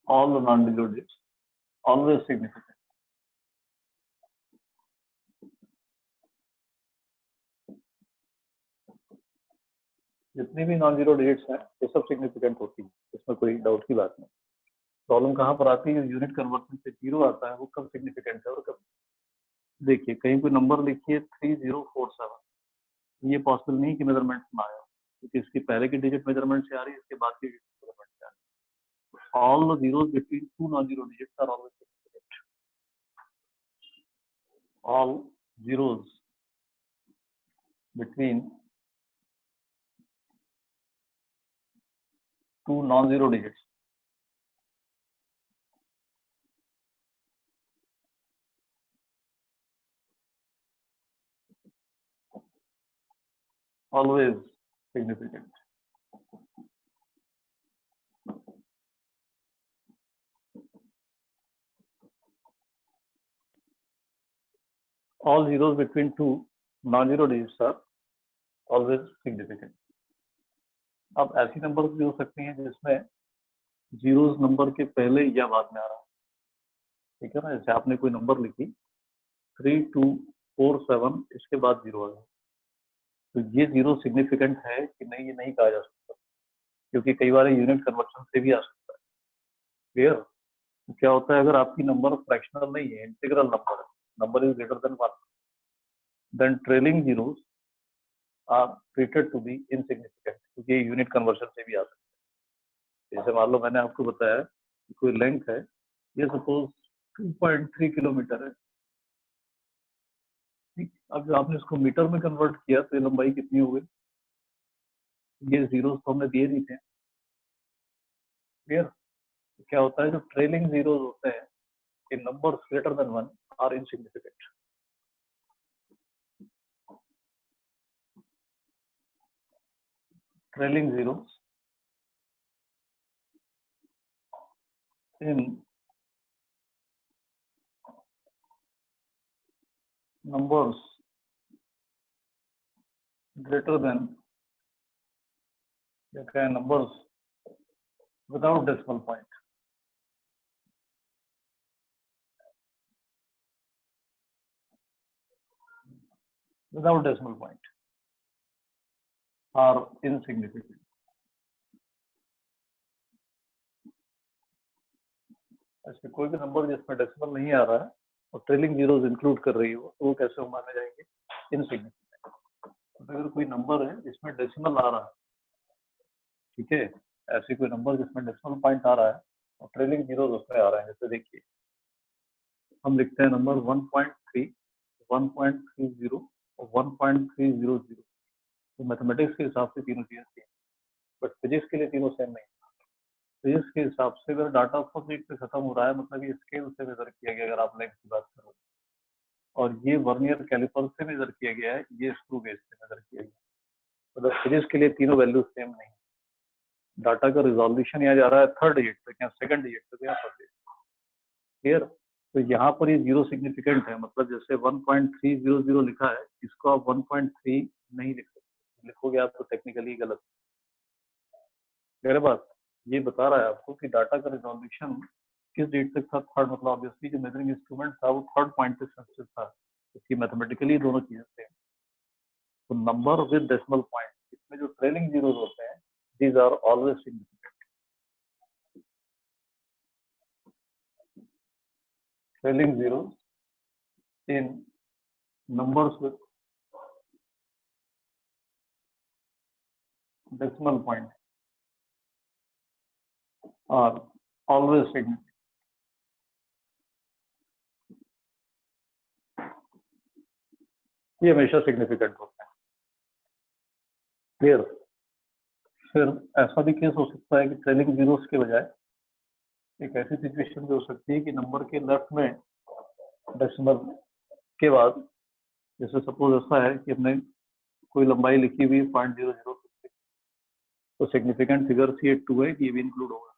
all the non-zero digits always significant। जितनी भी नॉन जीरो डिजिट्स हैं ये सब सिग्निफिकेंट होती है, इसमें कोई डाउट की बात नहीं। प्रॉब्लम कहाँ पर आती है? यूनिट कन्वर्शन से जीरो आता है, वो कब सिग्निफिकेंट है और कब? देखिए, कहीं कोई नंबर लिखिए 3047, ये पॉसिबल नहीं कि मेजरमेंट में आया, क्योंकि इसकी पहले की डिजिट मेजरमेंट से आ रही है, इसके बाद की डिजिट मेजरमेंट से आ रही है। All the zeros between two non zero digits are always significant. All zeros between two non zero digits always significant. All zeros between two non-zero digits are always significant. अब ऐसी number भी हो सकती हैं जिसमें जीरोस नंबर के पहले या बाद में आ रहा है, ठीक है ना। जैसे आपने कोई नंबर लिखी 3247, इसके बाद जीरो आ गया, तो ये जीरो सिग्निफिकेंट है कि नहीं ये नहीं कहा जा सकता, क्योंकि कई बार यूनिट कन्वर्शन से भी आ सकता है। क्लियर? तो क्या होता है, अगर आपकी नंबर फ्रैक्शनल नहीं है, इंटीग्रल नंबर है, number is greater than 1, then trailing zeros are treated to be insignificant, क्योंकि ये यूनिट कन्वर्शन से भी आ सकता है। जैसे मान लो मैंने आपको बताया कि कोई लेंथ है, ये सपोज 2.3 किलोमीटर है, ठीक। अब जब आपने इसको मीटर में कन्वर्ट किया तो ये लंबाई कितनी हो गई, ये जीरोस तो हमने दिए नहीं थे। क्लियर? तो क्या होता है, जो ट्रेलिंग जीरोस होते हैं in numbers greater than 1 are insignificant. Trailing zeros in numbers greater than numbers without decimal point are insignificant. ऐसे कोई भी नंबर जिसमें डेसिमल नहीं आ रहा है और ट्रेलिंग जीरोस इंक्लूड कर रही हो तो वो कैसे माने जाएंगे, इनसिग्निफिकेंट। तो अगर कोई नंबर है जिसमें डेसिमल आ रहा है, ठीक है, ऐसे कोई नंबर जिसमें डेसिमल पॉइंट आ रहा है और ट्रेलिंग जीरोस उसमें आ रहे हैं, जैसे देखिए हम लिखते हैं नंबर 1.3, 1.30 और 1.300। तो मैथमेटिक्स के हिसाब से तीनों चीजें सेम, बट फिजिक्स के लिए तीनों सेम नहीं। फिजिक्स के हिसाब से अगर डाटा पॉइंट पे खत्म हो रहा है, मतलब ये स्केल से मेजर किया गया, अगर आप लेंथ की बात करो, और ये वर्नियर कैलिपर से मेजर किया गया है, ये स्क्रू गेज से मेजर किया गया, मतलब फिजिक्स के लिए तीनों वैल्यूज सेम नहीं। डाटा का रिजोल्यूशन यहाँ जा रहा है थर्ड डिजिट तक या सेकंड डिजिट तक या फर्स्ट डिजिट। क्लियर? तो यहाँ पर ये जीरो सिग्निफिकेंट है, मतलब जैसे 1.300 लिखा है, इसको आप 1.3 नहीं लिख सकते, लिखोगे आप तो टेक्निकली गलत। मेरे बात ये बता रहा है आपको कि डाटा का रिजोल्यूशन किस डेट तक था, थर्ड, मतलब ऑब्वियसली जो मेजरिंग इंस्ट्रूमेंट था वो थर्ड पॉइंट तक सेंसिटिव था, क्योंकि मैथमेटिकली दोनों चीजें सेम। तो नंबर विद डेसिमल पॉइंट, इसमें जो ट्रेलिंग जीरोस होते हैं, these are always significant. Trailing zeros in numbers with decimal point are always significant. ये हमेशा सिग्निफिकेंट होता है। क्लियर? फिर ऐसा भी केस हो सकता है कि ट्रेलिंग जीरोस के बजाय एक ऐसी सिचुएशन भी हो सकती है कि नंबर के लेफ्ट में डेसिमल के बाद, जैसे सपोज ऐसा है कि हमने कोई लंबाई लिखी हुई 0.00, तो सिग्निफिकेंट फिगर सी 2 है कि ये भी इंक्लूड होगा,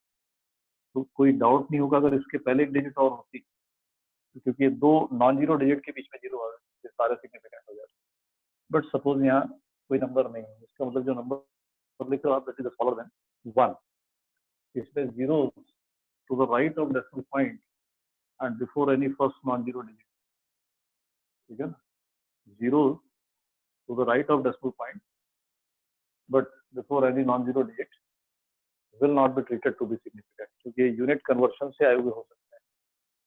तो कोई डाउट नहीं होगा अगर इसके पहले एक डिजिट और होती, क्योंकि ये दो नॉन जीरो डिजिट के बीच में जीरो आ गए, सारे सिग्निफिकेंट हो जाते। बट सपोज यहाँ कोई नंबर नहीं है, इसका मतलब जो नंबर लिख रहे हो आप, दैट इज स्मॉलर देन 1, इसमें zero to the right of decimal point and before any first non zero digit, ठीक है ना, zero to the right of decimal point but before any non zero digit will not be treated to be significant, क्योंकि unit conversion से आए हुए हो सकते हैं।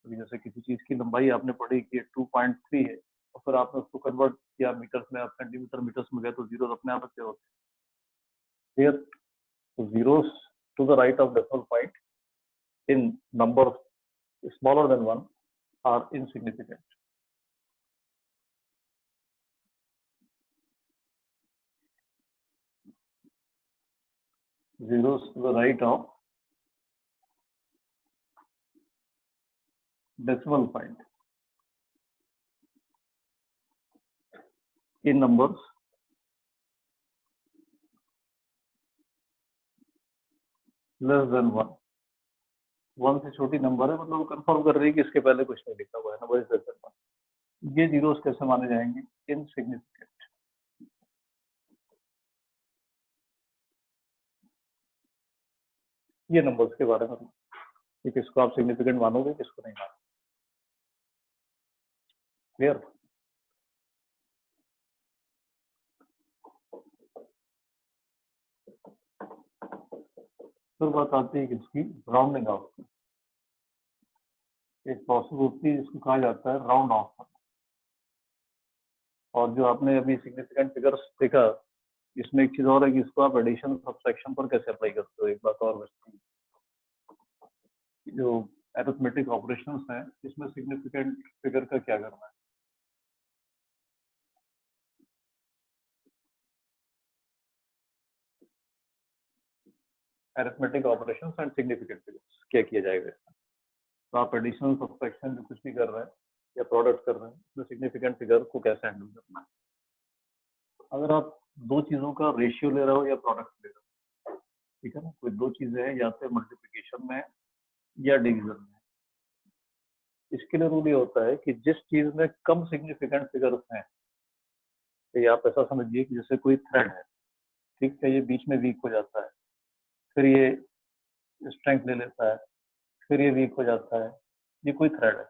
तो जैसे किसी चीज की लंबाई आपने पढ़ी कि 2.3 है और फिर आपने उसको कन्वर्ट किया मीटर्स में, आप सेंटीमीटर मीटर्स में गए तो जीरो अपने आप अच्छे होते हैं। तो zeros to the right of decimal point in number smaller than 1 are insignificant. Zeros to the right of decimal point in numbers less than 1, 1 से छोटी नंबर है, मतलब वो कंफर्म कर रही है कि इसके पहले कुछ नहीं लिखा हुआ है, नंबर इज लेस देन 1। ये जीरोस कैसे माने जाएंगे? इनसिग्निफिकेंट। ये नंबर्स के बारे में कि किसको आप सिग्निफिकेंट मानोगे, किसको नहीं मानोगे। क्लियर? फिर बात आती है किसकी? Rounding off. एक प्रोसेस होती है जिसको कहा जाता है राउंड ऑफ। और जो आपने अभी सिग्निफिकेंट फिगर्स देखा, इसमें एक चीज और है कि इसको आप एडिशन सब्सट्रैक्शन पर कैसे अप्लाई करते हो। एक बात और बचती है, जो अरिथमेटिक ऑपरेशंस हैं, इसमें सिग्निफिकेंट फिगर का क्या करना है। Arithmetic operations and significant figures क्या किया जाएगा इसमें। तो आप एडिशन सब्सट्रैक्शन जो कुछ भी कर रहे हैं या प्रोडक्ट कर रहे हैं, उसमें सिग्निफिकेंट फिगर को कैसे हैंडल करना है। अगर आप दो चीजों का रेशियो ले रहे हो या प्रोडक्ट ले रहे हो, ठीक है ना, कोई दो चीजें हैं, या तो मल्टीप्लिकेशन में या डिवीजन में, इसके लिए रूल ये होता है कि जिस चीज में कम सिग्निफिकेंट फिगर्स हैं, तो आप ऐसा समझिए कि जैसे कोई थ्रेड है, ठीक है, ये बीच में वीक हो जाता है, फिर ये स्ट्रेंथ ले लेता है, फिर ये वीक हो जाता है। ये कोई थ्रेड है,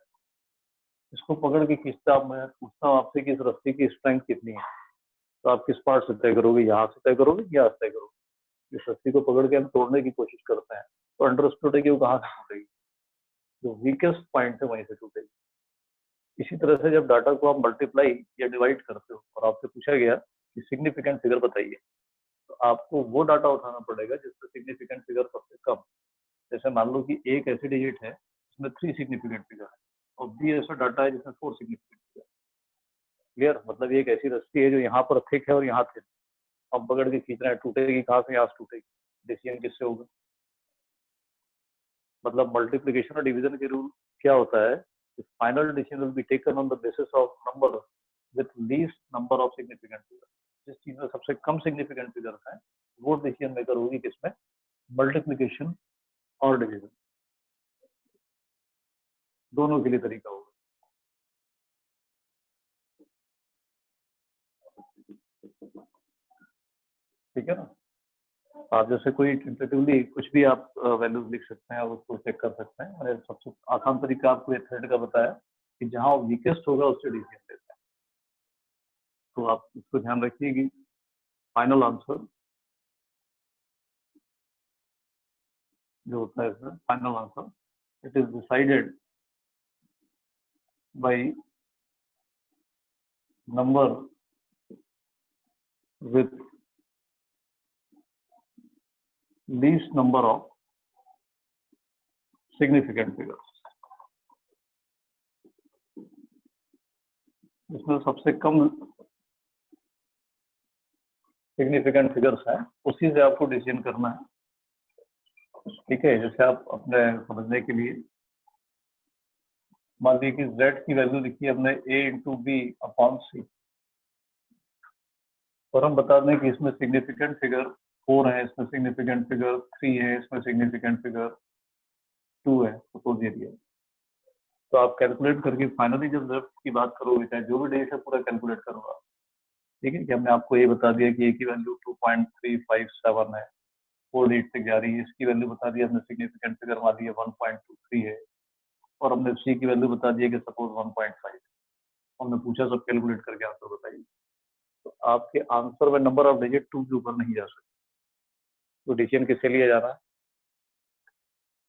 इसको पकड़ के खींचता, मैं पूछता हूँ आपसे कि इस रस्सी की स्ट्रेंथ कितनी है, तो आप किस पार्ट से तय करोगे? यहाँ से तय करोगे, यहाँ से तय करोगे? इस रस्सी को पकड़ के हम तोड़ने की कोशिश करते हैं, तो अंडरस्टूड है कि वो कहाँ से टूटेगी, जो वीकेस्ट पॉइंट है वहीं से टूटेगी। इसी तरह से जब डाटा को आप मल्टीप्लाई या डिवाइड करते हो और आपसे पूछा गया कि सिग्निफिकेंट फिगर बताइए, तो आपको वो डाटा उठाना पड़ेगा जिसमें सिग्निफिकेंट फिगर सबसे कम। जैसे मान लो कि एक ऐसी डिजिट है जिसमें 3 सिग्निफिकेंट फिगर है, और बी ऐसा डाटा है जिसमें 4 सिग्निफिकेंट फिगर। क्लियर? मतलब ये एक ऐसी रस्सी है जो यहाँ पर थिक है और यहाँ थिक, हम पकड़ के खींच रहे हैं, टूटेगी कहाँ से? यहाँ से टूटेगी। डिसीजन किससे होगा? मतलब मल्टीप्लिकेशन और डिवीजन के रूल क्या होता है? Final decision will be taken on the basis of number with least number of significant figure. जिस चीज में सबसे कम सिग्निफिकेंट फिगर है, वो डिसीजन मेकर होगी किसमें? मल्टीप्लिकेशन और डिवीजन, दोनों के लिए तरीका होगा। ठीक है ना? आप जैसे कोई टेंटेटिवली कुछ भी आप वैल्यूज लिख सकते हैं और उसको चेक कर सकते हैं। मैंने सबसे आसान तरीका आपको ये थ्रेड का बताया कि जहां वीकेस्ट होगा उससे डिसीजन लेते हैं। तो आप इसको ध्यान रखिए कि फाइनल आंसर जो होता है इसमें, final answer it is decided by number with least number of significant figures. इसमें सबसे कम सिग्निफिकेंट फिगर्स है, उसी से आपको डिसीजन करना है। ठीक है? जैसे आप अपने समझने के लिए मान लीजिए कि z की वैल्यू लिखी है हमने a इंटू बी अपॉन सी, और हम बता दें कि इसमें सिग्निफिकेंट फिगर 4 है, इसमें सिग्निफिकेंट फिगर 3 है, इसमें सिग्निफिकेंट फिगर 2 है, सपोज ये दिया। तो आप कैलकुलेट करके फाइनली जब z की बात करोगे, चाहे जो भी डेट है पूरा कैलकुलेट करोगे। ठीक है कि हमने आपको ये बता दिया कि a की वैल्यू 2.357 है, 4 डेट तक जा रही है। इसकी वैल्यू बता दी हमने, सिग्निफिकेंट फिगर मान ली 1.23 है, और हमने c की वैल्यू बता दी है कि सपोज 1.5। हमने पूछा सब कैलकुलेट करके आंसर बताइए। तो आपके आंसर में नंबर ऑफ डिजिट 2 के ऊपर नहीं जा सकते। तो डिसीजन किससे लिया जा रहा है?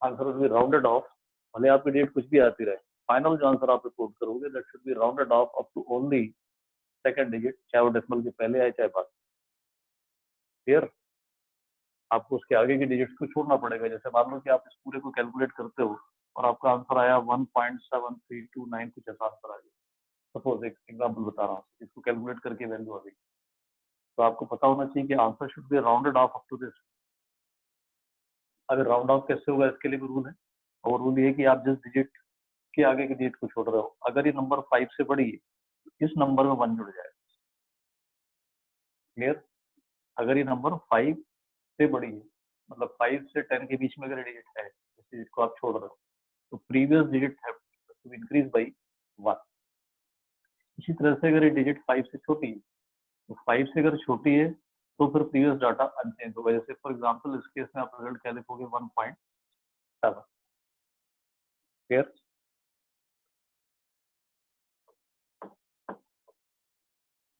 Answer will be rounded of, भले आपकी डेट कुछ भी आती रहे, फाइनल जो आंसर आप रिपोर्ट करोगे that should be rounded off up to only second digit, चाहे वो डेसिमल के पहले आए चाहे बाद। क्लियर? आपको उसके आगे की डिजिट्स को छोड़ना पड़ेगा। जैसे मान लो कि आप इस पूरे को कैलकुलेट करते हो और आपका आंसर आया 1.7329, कुछ ऐसा आंसर आ गया। सपोज एक एग्जाम्पल बता रहा हूँ, इसको कैलकुलेट करके वैल्यू आ गई, तो आपको पता होना चाहिए कि answer should be rounded off up to this. अगर राउंड ऑफ कैसे होगा, इसके लिए भी रूल है, और रूल ये है कि आप जिस डिजिट के आगे की डिजिट को छोड़ रहे हो, अगर ये नंबर 5 से बड़ी है, तो इस नंबर में 1 जुड़ जाएगा। क्लियर? अगर ये नंबर 5 से बड़ी है मतलब 5 से 10 के बीच में अगर डिजिट है जैसे जिसको आप छोड़ रहे हो तो प्रीवियस डिजिट है टू इंक्रीज बाई 1। इसी तरह से अगर ये डिजिट 5 से छोटी है तो 5 से अगर छोटी है तो फिर प्रीवियस डाटा अनचेंज होगा। जैसे फॉर एग्जांपल इस केस में आप रिजल्ट क्या लिखोगे 1.7। क्लियर?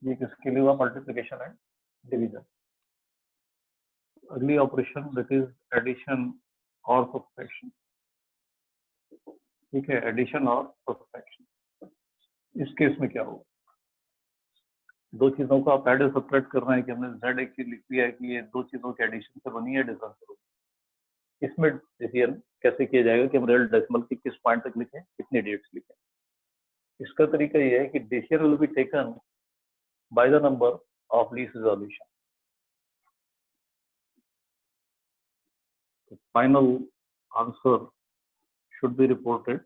ये किसके लिए हुआ? Multiplication and division. अगली ऑपरेशन दैट इज एडिशन और सब्ट्रैक्शन। ठीक है, एडिशन और सब्ट्रैक्शन। इस केस में क्या होगा? दो चीजों को आप ऐड और सब्ट्रैक्ट कर रहे हैं कि हमने z एक चीज लिख दिया है कि ये दो चीजों के एडिशन से बनी है डिफरेंस। इसमें डिसीजन कैसे किया जाएगा कि हम रियल डेसिमल की किस पॉइंट तक लिखें, कितने डिजिट्स लिखें। इसका तरीका ये है कि decision will be taken by the number of least resolution. Final answer should be reported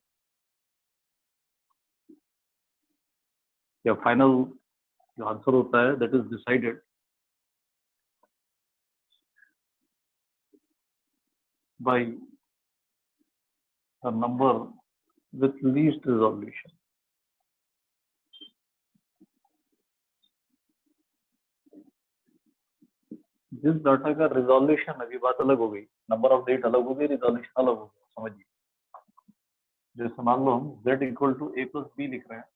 या फाइनल जो आंसर होता है that is decided by the number with least resolution. जिस डाटा का रिजोल्यूशन, अभी बात अलग हो गई, नंबर ऑफ डेट अलग हो गई, रिजोल्यूशन अलग हो गया। समझिए, जैसे मान लो हम z equal to a plus B लिख रहे हैं।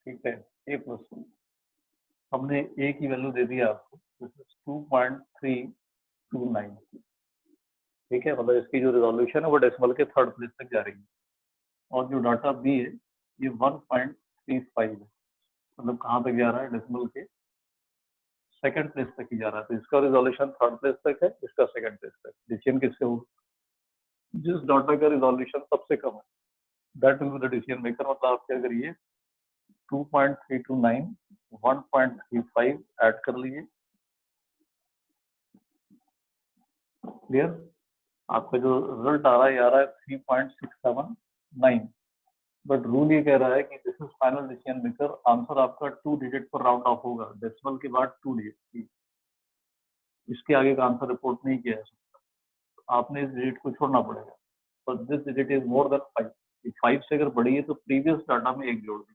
ठीक है, a प्लस बी, हमने a की वैल्यू दे दी आपको 2.329। ठीक है, मतलब इसकी जो रिजोल्यूशन है वो डेसिमल के थर्ड प्लेस तक जा रही है, और जो डाटा बी है ये 1.35 है, मतलब कहाँ तक जा रहा है? डेसिमल के सेकंड प्लेस तक ही जा रहा है। तो इसका रिजोल्यूशन थर्ड प्लेस तक है, इसका सेकंड प्लेस तक। डिसीजन किससे होगा? जिस डाटा का रिजोल्यूशन सबसे कम है that will be the decision maker. मतलब आप क्या करिए, 2.329 1.35 ऐड कर लीजिए। क्लियर? आपका जो रिजल्ट आ रहा है आ रहा है 3.679। बट रूल ये कह रहा है कि this is final decision maker. Answer आपका 2 डिजिट पर राउंड ऑफ होगा, डेसिमल के बाद 2 डिजिट। इसके आगे का आंसर रिपोर्ट नहीं किया जा सकता, आपने इस डिजिट को छोड़ना पड़ेगा। पर this digit is more than 5। 5 से अगर बढ़ी है तो प्रीवियस डाटा में एक जोड़ दी,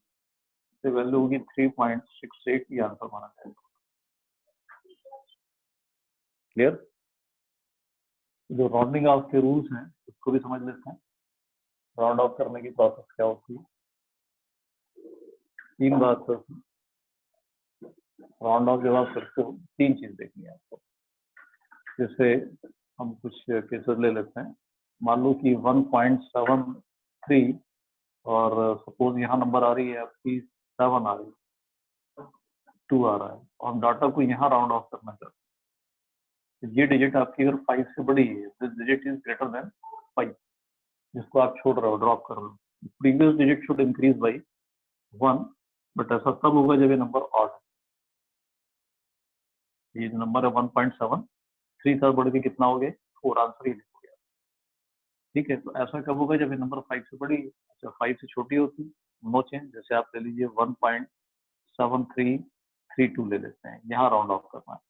तो वैल्यू होगी 3.68। ये आंसर माना जाएगा। क्लियर? जो राउंडिंग ऑफ के रूल्स हैं उसको भी समझ लेते हैं। राउंड ऑफ करने की प्रोसेस क्या होती है? 3 बात है। राउंड ऑफ जब आप करते हो 3 चीज देखनी है आपको। जैसे हम कुछ केसेस ले लेते हैं, मान लो कि 1.73 और सपोज यहाँ नंबर आ रही है आपकी 7 आ रही है, 2 आ रहा है, और हम डाटा को यहाँ राउंड ऑफ करना चाहते हैं। ये डिजिट आपकी अगर 5 से बड़ी है, this digit is greater then 5, जिसको आप छोड़ रहे हो, ड्रॉप कर रहे हो। Previous digit should increase by 1, but ऐसा तब होगा जब ये नंबर ऑड है। ये नंबर है 1.7, 3 साल बढ़ के कितना हो गया? 4। आंसर ही लिखो गया। ठीक है, तो ऐसा कब होगा? जब ये नंबर 5 से बड़ी है। अच्छा, 5 से छोटी होती, नो चेंज। जैसे आप ले लीजिए 1.7332 ले लेते हैं, यहाँ राउंड ऑफ करना है।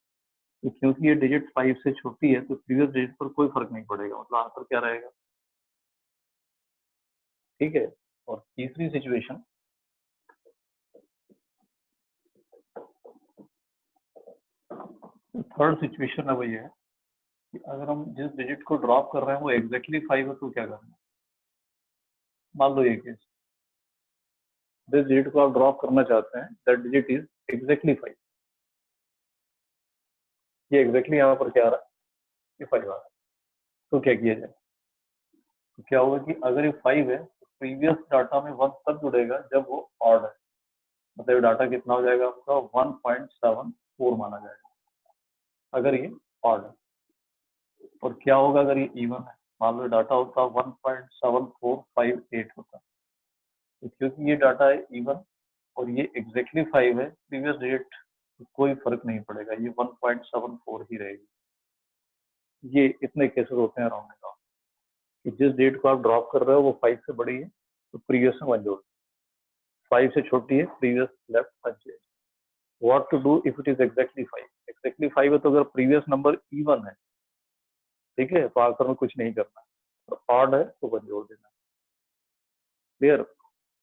तो क्योंकि ये डिजिट 5 से छोटी है तो प्रीवियस डिजिट पर कोई फर्क नहीं पड़ेगा, मतलब आंसर क्या रहेगा? ठीक है। और तीसरी सिचुएशन, थर्ड सिचुएशन है वो ये है कि अगर हम जिस डिजिट को ड्रॉप कर रहे हैं वो एग्जैक्टली 5 है तो क्या करना है? मान लो ये केस, जिस डिजिट को आप ड्रॉप करना चाहते हैं दैट डिजिट इज एग्जैक्टली 5। ये एग्जैक्टली यहाँ पर क्या आ रहा है? ये 5 आ रहा है। तो क्या किया जाए? तो क्या होगा कि अगर ये 5 है तो प्रीवियस डाटा में 1 तब जुड़ेगा जब वो ऑड है। मतलब डाटा कितना हो जाएगा आपका? 1.74 माना जाएगा अगर ये ऑड है। और क्या होगा अगर ये इवन है? मान लो डाटा होता 1.7458 होता, तो क्योंकि ये डाटा है इवन और ये एग्जैक्टली 5 है, प्रीवियस डिजिट तो कोई फर्क नहीं पड़ेगा, ये 1.74 ही रहेगी। ये इतने केसेस होते हैं राउंडिंग ऑफ कि जिस डेट को आप ड्रॉप कर रहे हो वो 5 से बड़ी है तो प्रीवियस में 1 जोड़, 5 से छोटी है previous left unchange. What to do if it is exactly 5, exactly 5 है तो अगर प्रीवियस नंबर इवन है, ठीक है, तो आंसर में कुछ नहीं करना, तो ऑड है तो 1 जोड़ देना। क्लियर।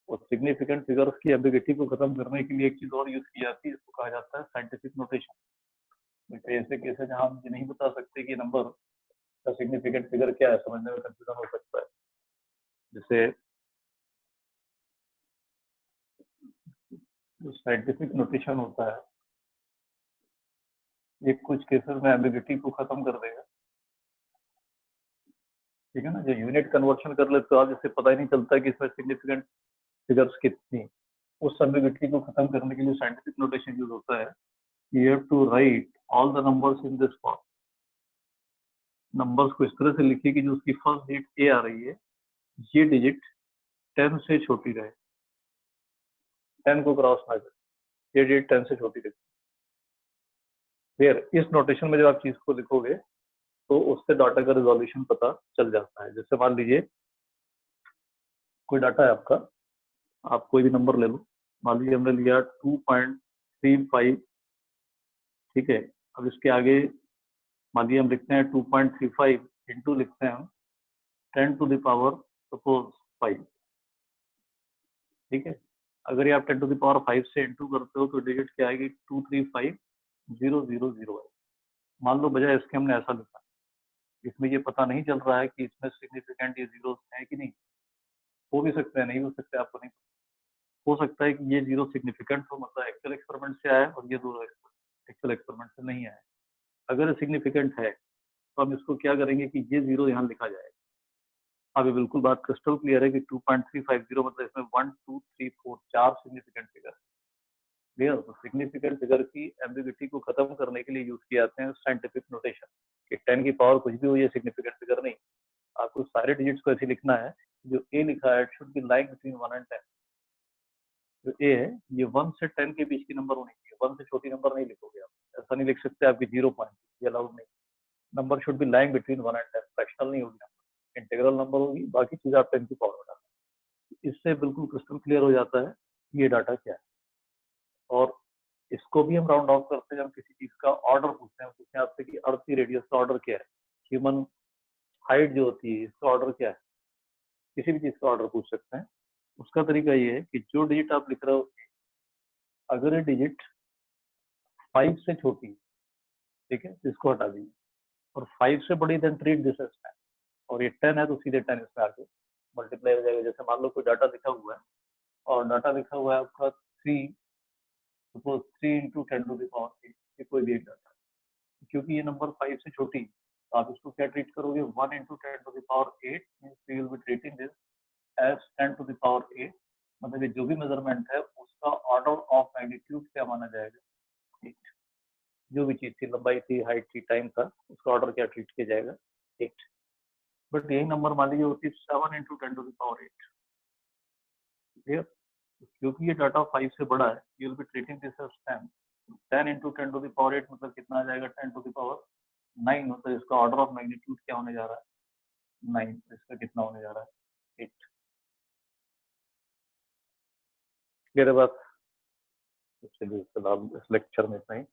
और सिग्निफिकेंट फिगर्स की एम्बिग्यूइटी को खत्म करने के लिए एक चीज और यूज की जाती है, इसको कहा जाता है साइंटिफिक नोटेशन। ऐसे केस है जहां हम ये नहीं बता सकते कि नंबर का सिग्निफिकेंट फिगर क्या है, समझने में कंफ्यूजन हो सकता है। जैसे जो साइंटिफिक नोटेशन होता है ये कुछ केसेस में एम्बिग्यूइटी को खत्म कर देगा, ठीक है ना। जो यूनिट कन्वर्शन कर लेते हो आप, जिससे पता ही नहीं चलता कि इसमें सिग्निफिकेंट फिगर्स कितनी, उस एम्बिग्यूइटी को खत्म करने के लिए साइंटिफिक नोटेशन यूज होता है। You have to write all the numbers in this form. Numbers को इस तरह से लिखिए कि जो उसकी फर्स्ट डिजिट ए आ रही है, ये डिजिट 10 से छोटी रहे, 10 को क्रॉस ना करे, ये डिजिट 10 से छोटी रहे। फिर इस नोटेशन में जब आप चीज को लिखोगे तो उससे डाटा का रिजोल्यूशन पता चल जाता है। जैसे मान लीजिए कोई डाटा है आपका, आप कोई भी नंबर ले लो, मान लीजिए हमने लिया 2.35, ठीक है। अब इसके आगे मान लीजिए हम लिखते हैं 2.35 इंटू लिखते हैं हम 10 टू द पावर सपोज 5, ठीक है। अगर ये आप 10 टू द पावर 5 से इंटू करते हो तो डिजिट क्या आएगी, 235000 है। मान लो बजाय इसके हमने ऐसा लिखा, इसमें ये पता नहीं चल रहा है कि इसमें सिग्निफिकेंट ये जीरो है कि नहीं, हो भी सकता है नहीं हो सकता है, आपको नहीं, हो सकता है कि ये जीरो सिग्निफिकेंट हो, मतलब एक्चुअल एक्सपेरिमेंट से आया और ये दो एक्चुअल एक्सपेरिमेंट से नहीं आया। अगर सिग्निफिकेंट है तो हम इसको क्या करेंगे कि ये जीरो यहाँ लिखा जाएगा। अब ये बिल्कुल बात क्रिस्टल क्लियर है कि 2350 मतलब इसमें 1 2 3 4 4 सिग्निफिकेंट फिगर। क्लियर। तो सिग्निफिकेंट फिगर की एम्बिग्यूइटी को खत्म करने के लिए यूज किए जाते हैं साइंटिफिक नोटेशन कि 10 की पावर कुछ भी हो, ये सिग्निफिकेंट फिगर नहीं। आपको सारे डिजिट्स को ऐसे लिखना है, जो ए लिखा है it should be like between 1 and 10। जो ए है ये 1 से 10 के बीच की नंबर होनी चाहिए, 1 से छोटी नंबर नहीं लिखोगे आप, ऐसा नहीं लिख सकते आपकी 0 पॉइंट, ये अलाउड नहीं। Number should be lying between 1 and 10, fractional नहीं होगी नंबर, इंटीग्रल नंबर होगी, बाकी चीज आप 10 की पावर में डालें। इससे बिल्कुल क्रिस्टल क्लियर हो जाता है ये डाटा क्या है। और इसको भी हम राउंड ऑफ करते हैं, हम किसी चीज का ऑर्डर पूछते हैं, पूछते हैं आपसे कि अर्थ की रेडियस का ऑर्डर क्या है, ह्यूमन हाइट जो होती है इसका ऑर्डर क्या है, किसी भी चीज का ऑर्डर पूछ सकते हैं। उसका तरीका ये है कि जो डिजिट आप लिख रहे हो, अगर ये डिजिट 5 से छोटी, ठीक है, तो इसको हटा दीजिए, और 5 से बड़ी देन ट्रीट दिस एज 10, और ये 10 है तो सीधे 10 इसमें आके मल्टीप्लाई हो जाएगा। जैसे मान लो कोई डाटा लिखा हुआ है और डाटा लिखा हुआ है आपका 3, suppose 3 into 10 to the power 8, ये कोई भी एक डाटा, क्योंकि ये नंबर 5 से छोटी, तो आप इसको क्या ट्रीट करोगे, 1 into 10 to the power 8 means you will be treating this as 10 to the power 8, मतलब ये जो भी मेजरमेंट है उसका ऑर्डर ऑफ मैग्नीट्यूड क्या माना जाएगा, 8। जो भी चीज थी, लंबाई थी, हाइट थी, टाइम था, उसका ऑर्डर क्या ट्रीट किया जाएगा, 8। बट यही नंबर मान लीजिए होती है 7 into 10 to the power 8, clear. क्योंकि ये डाटा 5 से बड़ा है, you will be treating this as 10, 10 into 10 to the power 8 मतलब कितना आ जाएगा, 10 टू द पावर 9, मतलब इसका ऑर्डर ऑफ मैग्नीट्यूड क्या होने जा रहा है, 9, तो इसका कितना होने जा रहा है, 8। क्लियर है बात। चलिए फिलहाल इस लेक्चर में इतना ही।